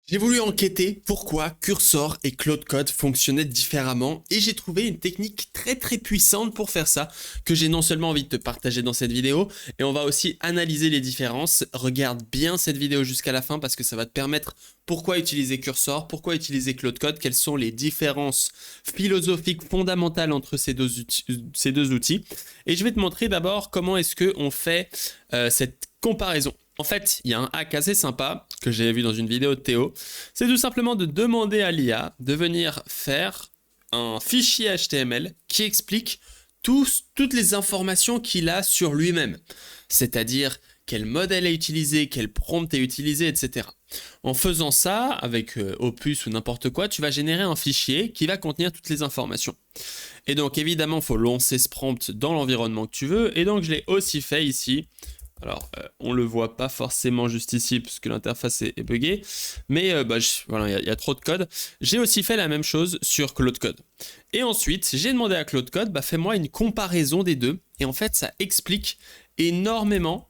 J'ai voulu enquêter pourquoi Cursor et Claude Code fonctionnaient différemment et j'ai trouvé une technique très puissante pour faire ça que j'ai non seulement envie de te partager dans cette vidéo et on va aussi analyser les différences. Regarde bien cette vidéo jusqu'à la fin parce que ça va te permettre pourquoi utiliser Cursor, pourquoi utiliser Claude Code, quelles sont les différences philosophiques fondamentales entre ces deux outils. Et je vais te montrer d'abord comment est-ce qu'on fait cette comparaison. En fait, il y a un hack assez sympa que j'ai vu dans une vidéo de Théo. C'est tout simplement de demander à l'IA de venir faire un fichier HTML qui explique toutes les informations qu'il a sur lui-même. C'est-à-dire quel modèle est utilisé, quel prompt est utilisé, etc. En faisant ça, avec Opus ou n'importe quoi, tu vas générer un fichier qui va contenir toutes les informations. Et donc évidemment, il faut lancer ce prompt dans l'environnement que tu veux. Et donc je l'ai aussi fait ici. Alors, on le voit pas forcément juste ici parce que l'interface est buggée, mais voilà, il y a trop de code. J'ai aussi fait la même chose sur Claude Code. Et ensuite, j'ai demandé à Claude Code, fais-moi une comparaison des deux. Et en fait, ça explique énormément,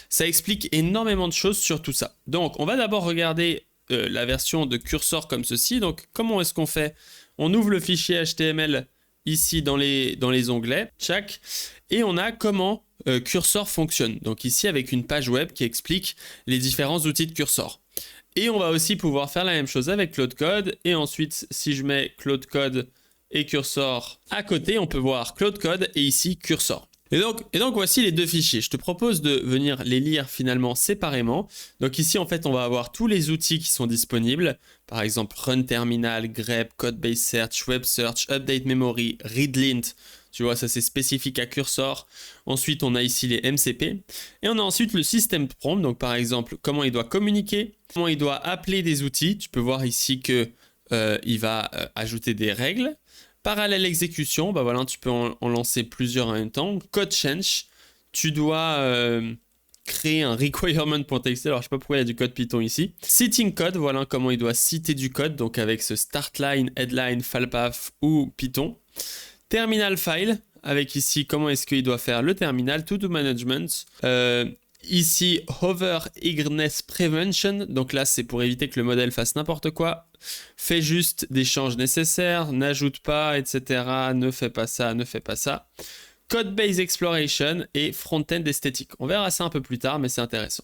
ça explique énormément de choses sur tout ça. Donc, on va d'abord regarder la version de Cursor comme ceci. Donc, comment est-ce qu'on fait? On ouvre le fichier HTML ici dans les onglets, check, et on a comment Cursor fonctionne. Donc ici avec une page web qui explique les différents outils de Cursor. Et on va aussi pouvoir faire la même chose avec Claude Code. Et ensuite, si je mets Claude Code et Cursor à côté, on peut voir Claude Code et ici Cursor. Et donc voici les deux fichiers. Je te propose de venir les lire finalement séparément. Donc ici en fait on va avoir tous les outils qui sont disponibles. Par exemple Run Terminal, grep, Code Base Search, Web Search, Update Memory, Readlint. Tu vois, ça c'est spécifique à Cursor. Ensuite on a ici les MCP. Et on a ensuite le système prompt. Donc par exemple comment il doit communiquer, comment il doit appeler des outils. Tu peux voir ici que il va ajouter des règles. Parallèle exécution, voilà, tu peux en lancer plusieurs en même temps. Code change, tu dois créer un requirement.txt. Alors je sais pas pourquoi il y a du code Python ici. Citing code, voilà comment il doit citer du code, donc avec ce start line, headline, filepath ou Python. Terminal file, avec ici comment est-ce qu'il doit faire le terminal. To do management. Ici, hover eagerness prevention, donc là c'est pour éviter que le modèle fasse n'importe quoi. Fais juste des changes nécessaires, n'ajoute pas, etc. Ne fais pas ça, ne fais pas ça. Code base exploration et front-end esthétique. On verra ça un peu plus tard, mais c'est intéressant.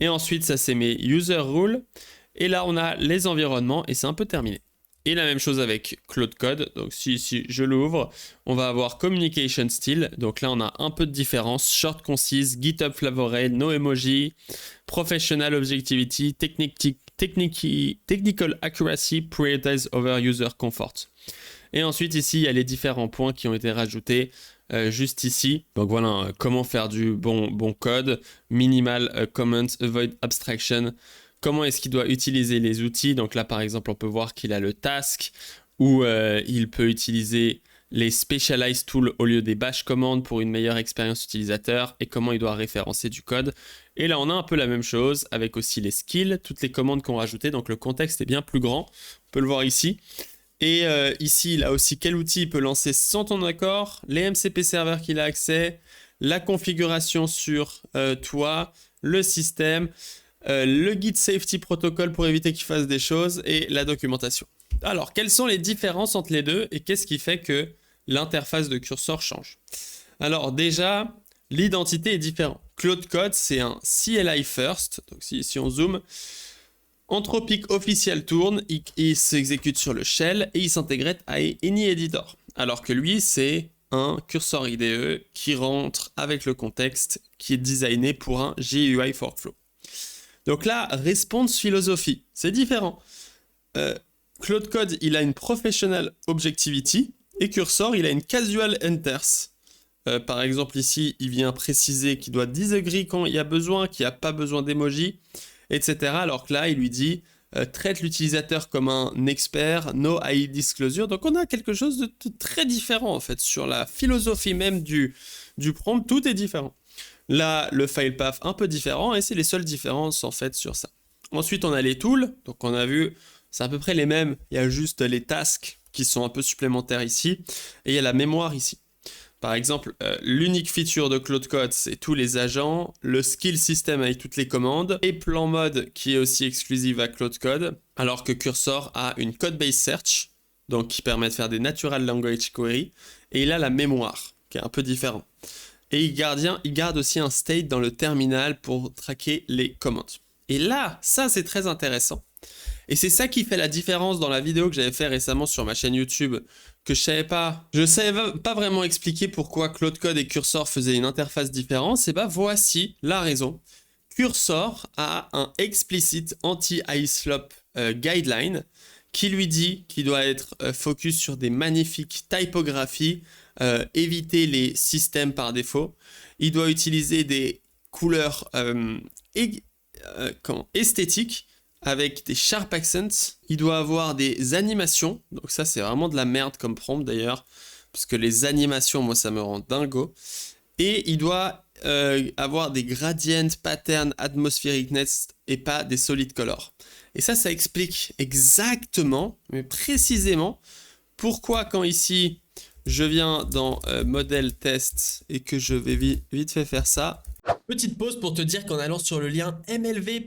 Et ensuite, ça c'est mes user rules. Et là, on a les environnements et c'est un peu terminé. Et la même chose avec Claude Code. Donc si je l'ouvre, on va avoir Communication Style. Donc là, on a un peu de différence. Short, concise, GitHub Flavorate, No Emoji, Professional Objectivity, Technical Accuracy, Prioritize over User Comfort. Et ensuite, ici, il y a les différents points qui ont été rajoutés juste ici. Donc voilà, comment faire du bon code. Minimal comment, avoid abstraction. Comment est-ce qu'il doit utiliser les outils? Donc là, par exemple, on peut voir qu'il a le task où il peut utiliser les specialized tools au lieu des bash commandes pour une meilleure expérience utilisateur et comment il doit référencer du code. Et là, on a un peu la même chose avec aussi les skills, toutes les commandes qu'on rajoutait. Donc le contexte est bien plus grand. On peut le voir ici. Et ici, il a aussi quel outil il peut lancer sans ton accord, les MCP serveurs qu'il a accès, la configuration sur toi, le système, le Git Safety Protocol pour éviter qu'il fasse des choses et la documentation. Alors, quelles sont les différences entre les deux et qu'est-ce qui fait que l'interface de Cursor change? Alors déjà, l'identité est différente. Claude Code, c'est un CLI first. Donc si on zoome, Anthropic Official tourne, il s'exécute sur le shell et il s'intègre à Any Editor. Alors que lui, c'est un Cursor IDE qui rentre avec le contexte, qui est designé pour un GUI workflow. Donc là, response philosophie, c'est différent. Claude Code, il a une professional objectivity et Cursor, il a une casual enters. Par exemple, ici, il vient préciser qu'il doit disagree quand il y a besoin, qu'il n'y a pas besoin d'emoji, etc. Alors que là, il lui dit traite l'utilisateur comme un expert, no AI disclosure. Donc on a quelque chose de très différent en fait sur la philosophie même du prompt. Tout est différent. Là, le file path un peu différent et c'est les seules différences en fait sur ça. Ensuite, on a les tools. Donc on a vu, c'est à peu près les mêmes. Il y a juste les tasks qui sont un peu supplémentaires ici et il y a la mémoire ici. Par exemple, l'unique feature de Claude Code, c'est tous les agents, le skill system avec toutes les commandes, et plan mode qui est aussi exclusive à Claude Code, alors que Cursor a une code-based search, donc qui permet de faire des natural language query, et il a la mémoire, qui est un peu différent. Et il garde aussi un state dans le terminal pour traquer les commandes. Et là, ça c'est très intéressant. Et c'est ça qui fait la différence dans la vidéo que j'avais fait récemment sur ma chaîne YouTube, que je savais pas vraiment expliquer pourquoi Claude Code et Cursor faisaient une interface différente. Et bah voici la raison. Cursor a un explicit anti-islop guideline qui lui dit qu'il doit être focus sur des magnifiques typographies, éviter les systèmes par défaut. Il doit utiliser des couleurs esthétiques avec des sharp accents. Il doit avoir des animations. Donc ça, c'est vraiment de la merde comme prompt d'ailleurs. Parce que les animations, moi, ça me rend dingo. Et il doit avoir des gradients, patterns, atmosphericness et pas des solid colors. Et ça explique exactement, mais précisément, pourquoi quand ici, je viens dans modèle test et que je vais vite fait faire ça. Petite pause pour te dire qu'en allant sur le lien mlv.sh/ai,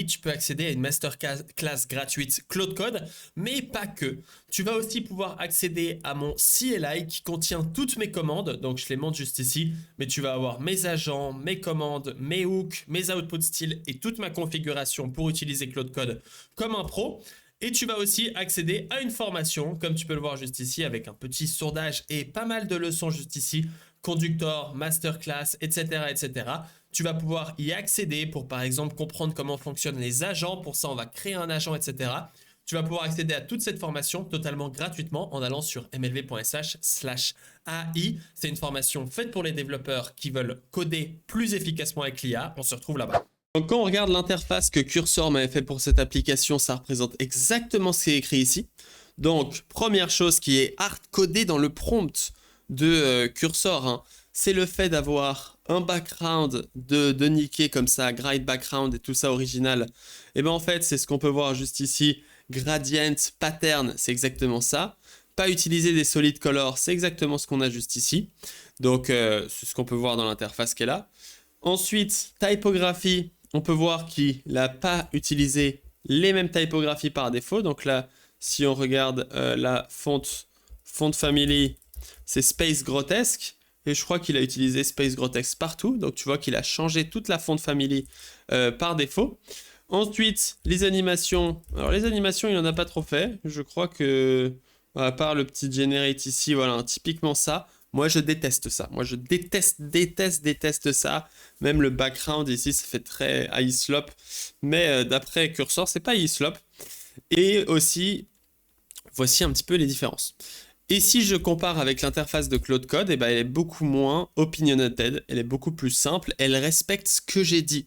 tu peux accéder à une masterclass gratuite Claude Code, mais pas que. Tu vas aussi pouvoir accéder à mon CLI qui contient toutes mes commandes, donc je les montre juste ici, mais tu vas avoir mes agents, mes commandes, mes hooks, mes output styles et toute ma configuration pour utiliser Claude Code comme un pro. Et tu vas aussi accéder à une formation, comme tu peux le voir juste ici, avec un petit sourdage et pas mal de leçons juste ici, conductor, masterclass, etc., etc. Tu vas pouvoir y accéder pour, par exemple, comprendre comment fonctionnent les agents. Pour ça, on va créer un agent, etc. Tu vas pouvoir accéder à toute cette formation totalement gratuitement en allant sur mlv.sh/ai. C'est une formation faite pour les développeurs qui veulent coder plus efficacement avec l'IA. On se retrouve là-bas. Donc quand on regarde l'interface que Cursor m'avait fait pour cette application, ça représente exactement ce qui est écrit ici. Donc, première chose qui est hard-codée dans le prompt de Cursor, hein, c'est le fait d'avoir un background de Nikkei comme ça, grade background et tout ça original. Et bien en fait, c'est ce qu'on peut voir juste ici. Gradient, pattern, c'est exactement ça. Pas utiliser des solid colors, c'est exactement ce qu'on a juste ici. Donc, c'est ce qu'on peut voir dans l'interface qui est là. Ensuite, typographie, on peut voir qu'il n'a pas utilisé les mêmes typographies par défaut. Donc là, si on regarde la font family, c'est Space Grotesque. Et je crois qu'il a utilisé Space Grotesque partout. Donc tu vois qu'il a changé toute la font family par défaut. Ensuite, les animations. Alors les animations, il n'en a pas trop fait. Je crois que, à part le petit generate ici, voilà, typiquement ça. Moi, je déteste ça. Moi, je déteste ça. Même le background ici, ça fait très islop. Mais d'après Cursor, c'est pas islop. Et aussi, voici un petit peu les différences. Et si je compare avec l'interface de Claude Code, eh ben, elle est beaucoup moins opinionated. Elle est beaucoup plus simple. Elle respecte ce que j'ai dit.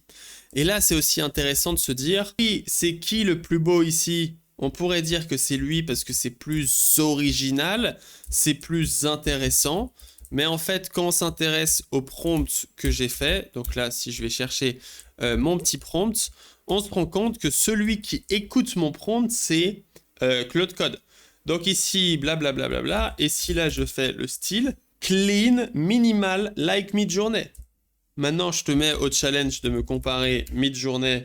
Et là, c'est aussi intéressant de se dire, c'est qui le plus beau ici ? On pourrait dire que c'est lui parce que c'est plus original, c'est plus intéressant. Mais en fait, quand on s'intéresse au prompt que j'ai fait, donc là, si je vais chercher mon petit prompt, on se rend compte que celui qui écoute mon prompt, c'est Claude Code. Donc ici, blablabla, bla, bla, bla, et si là, je fais le style, clean, minimal, like Midjourney. Maintenant, je te mets au challenge de me comparer Midjourney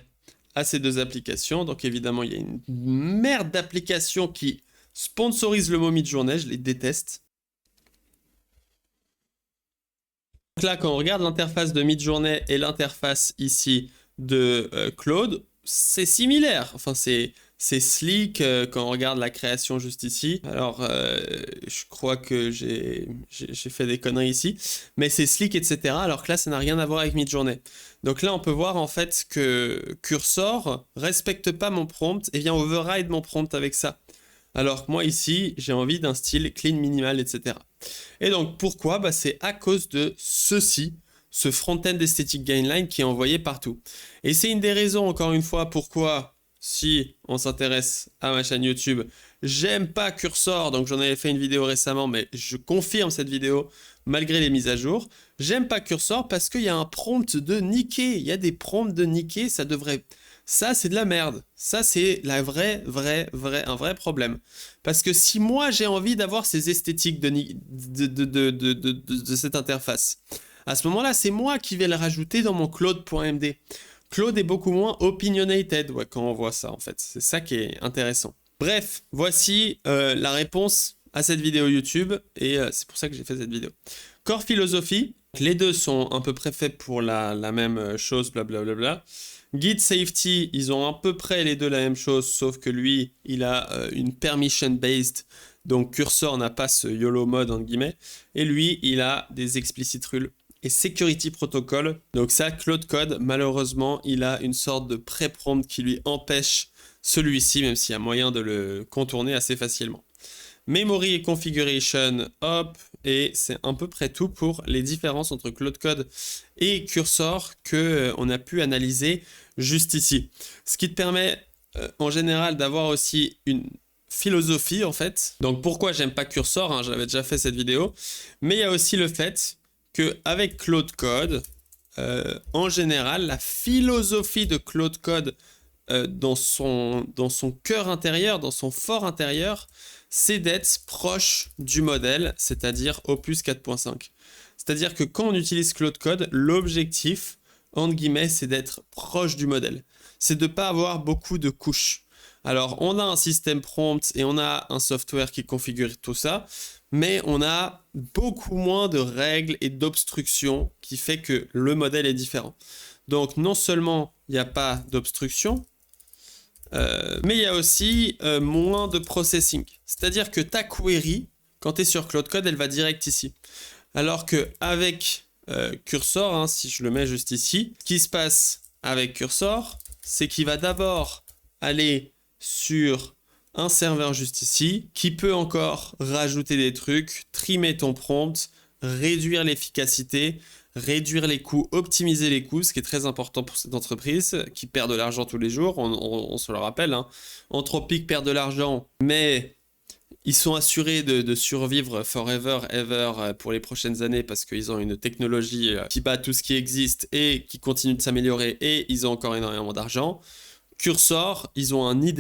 à ces deux applications. Donc évidemment, il y a une merde d'applications qui sponsorisent le mot Midjourney, je les déteste. Donc là, quand on regarde l'interface de Midjourney et l'interface ici de Claude, c'est similaire. Enfin, c'est sleek quand on regarde la création juste ici. Alors, je crois que j'ai fait des conneries ici. Mais c'est sleek, etc. Alors que là, ça n'a rien à voir avec Midjourney. Donc là, on peut voir en fait que Cursor respecte pas mon prompt et vient override mon prompt avec ça. Alors que moi ici, j'ai envie d'un style clean, minimal, etc. Et donc pourquoi ? Bah, c'est à cause de ceci, ce front-end esthétique guideline qui est envoyé partout. Et c'est une des raisons, encore une fois, pourquoi, si on s'intéresse à ma chaîne YouTube, j'aime pas Cursor, donc j'en avais fait une vidéo récemment, mais je confirme cette vidéo malgré les mises à jour. J'aime pas Cursor parce qu'il y a un prompt de Nikkei, il y a des prompts de Nikkei, ça devrait Ça, c'est de la merde. Ça, c'est un vrai problème. Parce que si moi, j'ai envie d'avoir ces esthétiques de cette interface, à ce moment-là, c'est moi qui vais le rajouter dans mon Claude.md. Claude est beaucoup moins opinionated quand on voit ça, en fait. C'est ça qui est intéressant. Bref, voici la réponse à cette vidéo YouTube, et c'est pour ça que j'ai fait cette vidéo. Core Philosophy, les deux sont à peu près faits pour la même chose, blablabla. Git Safety, ils ont à peu près les deux la même chose, sauf que lui, il a une permission-based, donc Cursor n'a pas ce YOLO mode, entre guillemets, et lui, il a des explicit rules. Et Security Protocol, donc ça, Claude Code, malheureusement, il a une sorte de pré-prompt qui lui empêche celui-ci, même s'il y a moyen de le contourner assez facilement. Memory et Configuration, hop, et c'est à peu près tout pour les différences entre Claude Code et Cursor que on a pu analyser juste ici. Ce qui te permet en général d'avoir aussi une philosophie en fait. Donc pourquoi j'aime pas Cursor, hein, j'avais déjà fait cette vidéo, mais il y a aussi le fait qu'avec Claude Code, en général, la philosophie de Claude Code dans son cœur intérieur, dans son fort intérieur, c'est d'être proche du modèle, c'est-à-dire Opus 4.5. C'est-à-dire que quand on utilise Claude Code, l'objectif, entre guillemets, c'est d'être proche du modèle. C'est de ne pas avoir beaucoup de couches. Alors, on a un système prompt et on a un software qui configure tout ça, mais on a beaucoup moins de règles et d'obstructions qui fait que le modèle est différent. Donc, non seulement il n'y a pas d'obstruction, mais il y a aussi moins de processing. C'est-à-dire que ta query, quand tu es sur Claude Code, elle va direct ici. Alors qu'avec Cursor, hein, si je le mets juste ici, ce qui se passe avec Cursor, c'est qu'il va d'abord aller sur un serveur juste ici, qui peut encore rajouter des trucs, trimer ton prompt, réduire l'efficacité, réduire les coûts, optimiser les coûts, ce qui est très important pour cette entreprise qui perd de l'argent tous les jours, on se le rappelle. Hein. Anthropic perd de l'argent, mais ils sont assurés de survivre forever, ever pour les prochaines années parce qu'ils ont une technologie qui bat tout ce qui existe et qui continue de s'améliorer et ils ont encore énormément d'argent. Cursor, ils ont un IDE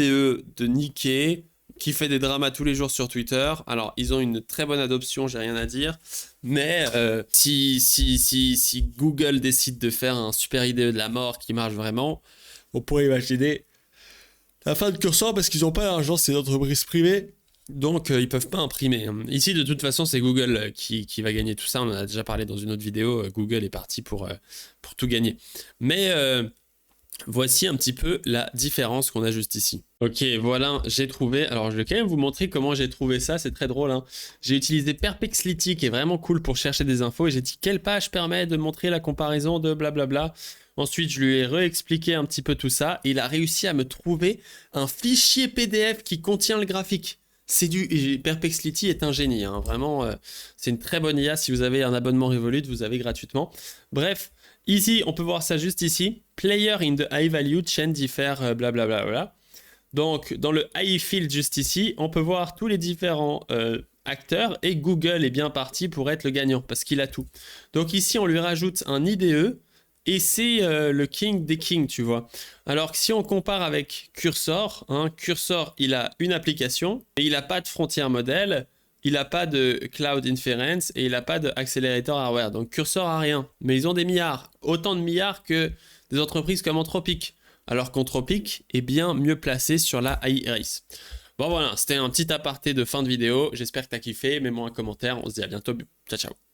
de niquer qui fait des dramas tous les jours sur Twitter. Alors, ils ont une très bonne adoption, j'ai rien à dire. Mais si Google décide de faire un super IDE de la mort qui marche vraiment, on pourrait imaginer la fin de Cursor parce qu'ils n'ont pas l'argent, c'est une entreprise privée. Donc, ils peuvent pas imprimer. Ici, de toute façon, c'est Google qui va gagner tout ça. On en a déjà parlé dans une autre vidéo. Google est parti pour tout gagner. Mais voici un petit peu la différence qu'on a juste ici. Ok, voilà, j'ai trouvé. Alors, je vais quand même vous montrer comment j'ai trouvé ça. C'est très drôle. Hein. J'ai utilisé Perplexity, qui est vraiment cool pour chercher des infos. Et j'ai dit, quelle page permet de montrer la comparaison de blablabla. Ensuite, je lui ai réexpliqué un petit peu tout ça. Et il a réussi à me trouver un fichier PDF qui contient le graphique. Perplexity est un génie. Hein. Vraiment, c'est une très bonne IA. Si vous avez un abonnement Revolut, vous avez gratuitement. Bref. Ici, on peut voir ça juste ici. Player in the high value chain differ blablabla. Donc, dans le high field juste ici, on peut voir tous les différents acteurs et Google est bien parti pour être le gagnant parce qu'il a tout. Donc ici, on lui rajoute un IDE et c'est le king des kings, tu vois. Alors que si on compare avec Cursor, hein, Cursor, il a une application et il n'a pas de frontière modèle. Il n'a pas de Cloud Inference et il n'a pas de Accelerator Hardware. Donc Cursor a rien. Mais ils ont des milliards. Autant de milliards que des entreprises comme Anthropic. Alors qu'Anthropic est bien mieux placé sur la Iris. Bon voilà, c'était un petit aparté de fin de vidéo. J'espère que tu as kiffé. Mets-moi un commentaire. On se dit à bientôt. Ciao, ciao.